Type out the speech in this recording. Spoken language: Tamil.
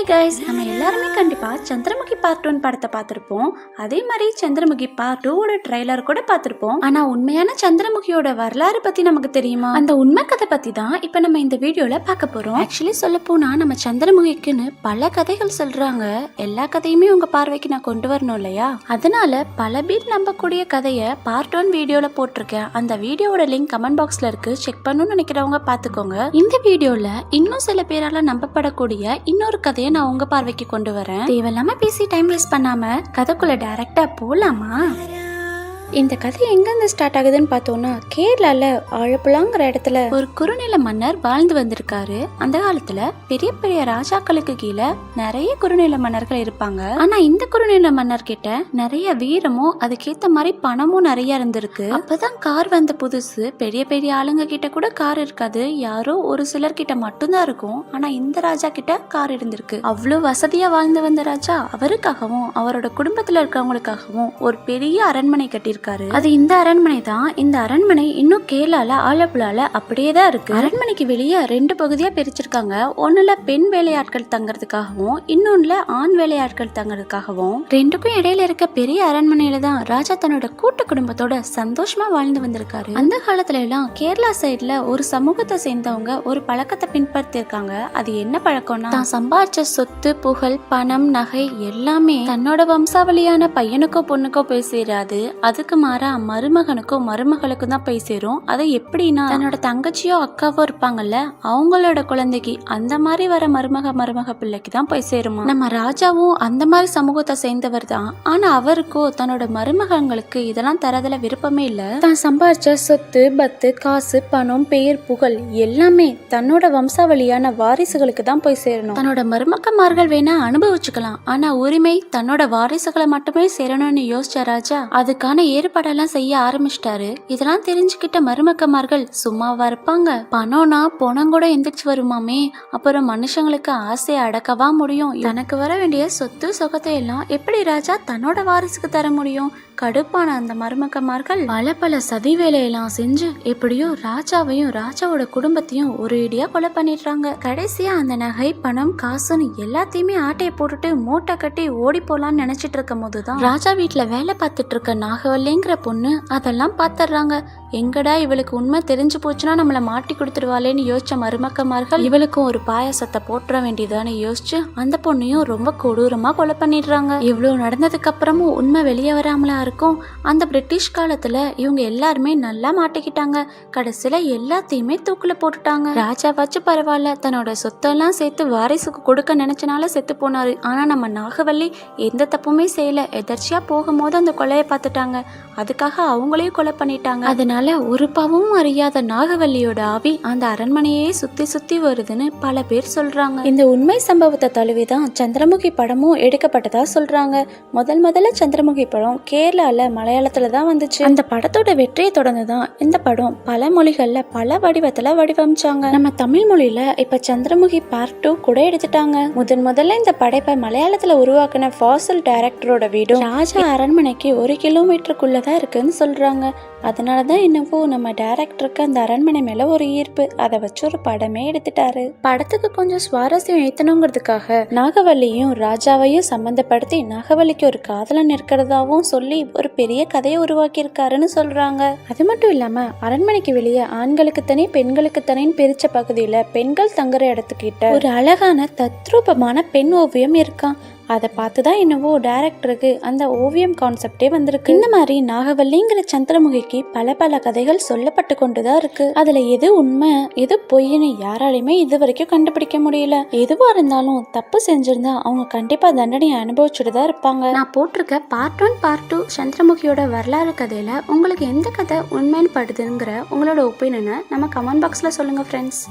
கைஸ், நம்ம எல்லாருமே கண்டிப்பா சந்திரமுகி பார்ட் 1 படத்தை பார்த்திருப்போம். அதே மாதிரி சந்திரமுகி பார்ட் 2 ஓட ட்ரைலர் கூட பார்த்திருப்போம். ஆனா உண்மையான சந்திரமுகியோட வரலாறு பத்தி நமக்கு தெரியுமா? அந்த உண்மை கதை பத்தி தான் இப்ப நம்ம இந்த வீடியோல பார்க்க போறோம். ஆக்சுவலி சொல்ல போனா நம்ம சந்திரமுகிக்குன்னு பல கதைகள் சொல்றாங்க. எல்லா கதையுமே உங்க பார்வைக்கு நான் கொண்டு வரணும் இல்லையா? அதனால பல பேர் நம்பக்கூடிய கதையை பார்ட் 1 வீடியோல போட்டிருக்கேன். அந்த வீடியோட லிங்க் கமெண்ட் பாக்ஸ்ல இருக்கு, செக் பண்ணணும்னு நினைக்கிறவங்க பாத்துக்கோங்க. இந்த வீடியோல இன்னும் சில பேரால நம்பப்படக்கூடிய இன்னொரு கதையை நான் உங்க பார்வைக்கு கொண்டு வரேன். தேவையில்லாம பேசி டைம் வேஸ்ட் பண்ணாம கதைக்குள்ள டைரக்டா போலாமா? இந்த கதை எங்கிருந்து ஸ்டார்ட் ஆகுதுன்னு பார்த்தோம்னா, கேரளால ஆழப்புழாங்கிற இடத்துல ஒரு குறுநில மன்னர் வாழ்ந்து வந்திருக்காரு. அந்த காலத்துல பெரிய பெரிய ராஜாக்களுக்கு கீழே நிறைய குறுநில மன்னர்கள் இருப்பாங்க. ஆனா இந்த குறுநில மன்னர் கிட்ட நிறைய வீரமும் அதுக்கேத்த மாதிரி பணமும் நிறைய இருந்திருக்கு. அப்பதான் கார் வந்த புதுசு. பெரிய பெரிய ஆளுங்க கிட்ட கூட கார் இருக்காது, யாரோ ஒரு சிலர் கிட்ட மட்டும்தான் இருக்கும். ஆனா இந்த ராஜா கிட்ட கார் இருந்திருக்கு. அவ்வளவு வசதியா வாழ்ந்து வந்த ராஜா அவருக்காகவும் அவரோட குடும்பத்துல இருக்கவங்களுக்காகவும் ஒரு பெரிய அரண்மனை கட்டியிருக்காரு. அது இந்த அரண்மனை தான். இந்த அரண்மனை இன்னும் கேரளால ஆலப்புழால அப்படியே தான் இருக்கு. அரண்மனைக்கு வெளியே 2 பகுதியா பிரிச்சிருக்காங்க. ஒண்ணுல பெண் வேலையாட்கள் தங்கறதுக்காகவும் இன்னொன்னுல ஆண் வேலையாட்கள் தங்கறதுக்காகவும். ரெண்டுக்கும் இடையில இருக்க பெரிய அரண்மனையில தான் ராஜா தன்னோட கூட்டு குடும்பத்தோட சந்தோஷமா வாழ்ந்து வந்திருக்காரு. அந்த காலத்துல எல்லாம் கேரளா சைட்ல ஒரு சமூகத்தை சேர்ந்தவங்க ஒரு பழக்கத்தை பின்பற்றி இருக்காங்க. அது என்ன பழக்கம்னா, தான் சம்பாதிச்ச சொத்து, புகழ், பணம், நகை எல்லாமே தன்னோட வம்சாவளியான பையனுக்கோ பொண்ணுக்கோ போய் சேராது. அதுக்கு மாறா மருமகனுக்கும் மருமகளுக்கும் தான் போய் சேரும். அதை எப்படின்னா, தன்னோட தங்கச்சியோ அக்காவோ இருப்பாங்கல்ல, அவங்களோட குழந்தைக்கு அந்த மாதிரி வர மருமக பிள்ளைக்கு தான் போய் சேருமா. நம்ம ராஜாவும் அந்த மாதிரி சமூகத்தை சேர்ந்தவர் தான். ஆனா அவருக்கோ தன்னோட மருமகங்களுக்கு இதெல்லாம் தரதுல விருப்பமே இல்ல. தான் சம்பாதிச்ச சொத்து, பத்து, காசு, பணம், பெயர், புகழ் எல்லாமே தன்னோட வம்சாவளியான வாரிசுகளுக்கு தான் போய் சேரணும். தன்னோட மருமக்கமார்கள் வேணா அனுபவிச்சுக்கலாம், ஆனா உரிமை தன்னோட வாரிசுகளை மட்டுமே சேரணும்னு யோசிச்ச ராஜா அதுக்கான ஏற்பாடெல்லாம் செய்ய ஆரம்பிச்சிட்டாரு. இதெல்லாம் தெரிஞ்சுக்கிட்ட மருமக்கமார்கள் சும்மாவா இருப்பாங்க? பணம்னா பணம் கூட எந்திரிச்சு வருமாமே, அப்புறம் மனுஷங்களுக்கு ஆசையை அடக்கவா முடியும்? தனக்கு வர வேண்டிய சொத்து சொகத்தை எல்லாம் எப்படி ராஜா தன்னோட வாரிசுக்கு தர முடியும்? கடுப்பான அந்த மருமக்கமார்கள் பல சதி வேலையெல்லாம் செஞ்சு எப்படியோ ராஜாவையும் ராஜாவோட குடும்பத்தையும் ஒரு இடியா கொலை பண்ணிடுறாங்க. கடைசியா அந்த நகை, பணம், காசுன்னு எல்லாத்தையுமே ஆட்டையை போட்டுட்டு மூட்டை கட்டி ஓடி போலான்னு நினைச்சிட்டு இருக்கும் போதுதான் ராஜா வீட்டுல வேலை பார்த்துட்டு இருக்க நாகவல்லிங்கிற பொண்ணு அதெல்லாம் பாத்துறாங்க. எங்கடா இவளுக்கு உண்மை தெரிஞ்சு போச்சுன்னா நம்மள மாட்டி கொடுத்துருவாளேன்னு யோசிச்ச மருமக்கமார்கள் இவளுக்கும் ஒரு பாயாசத்தை போட்டுற வேண்டியதான்னு யோசிச்சு அந்த பொண்ணையும் ரொம்ப கொடூரமா கொலை பண்ணிடுறாங்க. இவ்வளவு நடந்ததுக்கு அப்புறமும் உண்மை வெளியே வராமலா இருக்கும். அந்த பிரிட்டிஷ் காலத்துல இவங்க எல்லாருமே நல்லா மாட்டிக்கிட்டாங்க. கடைசியில எல்லாத்தையுமே தூக்குல போட்டுட்டாங்க. ராஜா வச்சு பரவாயில்ல, தன்னோட சொத்தெல்லாம் சேர்த்து வாரிசுக்கு கொடுக்க நினைச்சனால செத்து போனாரு. ஆனா நம்ம நாகவல்லி எந்த தப்புமே செய்யல. எதர்ச்சியா போகும்போது அந்த கொலையை பார்த்துட்டாங்க. அதுக்காக அவங்களையும் கொலை பண்ணிட்டாங்க. அதனால ஒரு பாவமும் அறியாத நாகவல்லியோட ஆவி அந்த அரண்மனையே சுத்தி சுத்தி வருதுன்னு பல பேர் சொல்றாங்க. இந்த உண்மை சம்பவத்தை தழுவிதான் சந்திரமுகி படமும் எடுக்கப்பட்டதா சொல்றாங்க. முதல்ல சந்திரமுகி படம் கேரளால மலையாளத்துல தான் வந்துச்சு. அந்த படத்தோட வெற்றியை தொடர்ந்துதான் இந்த படம் பல மொழிகள்ல பல வடிவத்துல வடிவமைச்சாங்க. நம்ம தமிழ் மொழியில இப்ப சந்திரமுகி பார்ட் 2 கூட எடுத்துட்டாங்க. முதல்ல இந்த படைப்பை மலையாளத்துல உருவாக்கின ஃபாசில் டைரக்டரோட வீடும் ராஜா அரண்மனைக்கு 1 கிலோமீட்டருக்குள்ளதான் இருக்குன்னு சொல்றாங்க. அதனாலதான் என்னவோ நம்ம டைரக்டருக்கு அந்த அரண்மனை மேல ஒரு ஈர்ப்பு. அதை வச்சு ஒரு படமே எடுத்துட்டாரு. படத்துக்கு கொஞ்சம் சுவாரஸ்யம் ஏத்தணுங்கிறதுக்காக நாகவல்லியும் ராஜாவையும் சம்பந்தப்படுத்தி நாகவல்லிக்கு ஒரு காதலன் இருக்கிறதாவும் சொல்லி ஒரு பெரிய கதையை உருவாக்கி இருக்காருன்னு சொல்றாங்க. அது மட்டும் இல்லாம அரண்மனைக்கு வெளியே ஆண்களுக்கு தனி பெண்களுக்கு தனின்னு பிரிச்ச பகுதியில பெண்கள் தங்குற இடத்துக்கிட்ட ஒரு அழகான தத்ரூபமான பெண் ஓவியம் இருக்கான். அதை பார்த்துதான் என்னவோ டைரக்டருக்கு அந்த ஓவியம் கான்செப்டே வந்திருக்கு. இந்த மாதிரி நாகவல்லிங்கிற சந்திரமுகிக்கு பல கதைகள் சொல்லப்பட்டு கொண்டுதான் இருக்கு. அதுல எது உண்மை எது பொய்ன்னு யாராலையுமே இது வரைக்கும் கண்டுபிடிக்க முடியல. எதுவா இருந்தாலும் தப்பு செஞ்சிருந்தா அவங்க கண்டிப்பா தண்டனையை அனுபவிச்சுட்டு தான் இருப்பாங்க. நான் போட்டிருக்க பார்ட் 1 பார்ட் 2 சந்திரமுகியோட வரலாறு கதையில உங்களுக்கு எந்த கதை உண்மைன்னு படுதுங்கிற உங்களோட ஒப்பீனியனை நம்ம கமெண்ட் பாக்ஸ்ல சொல்லுங்க ஃப்ரெண்ட்ஸ்.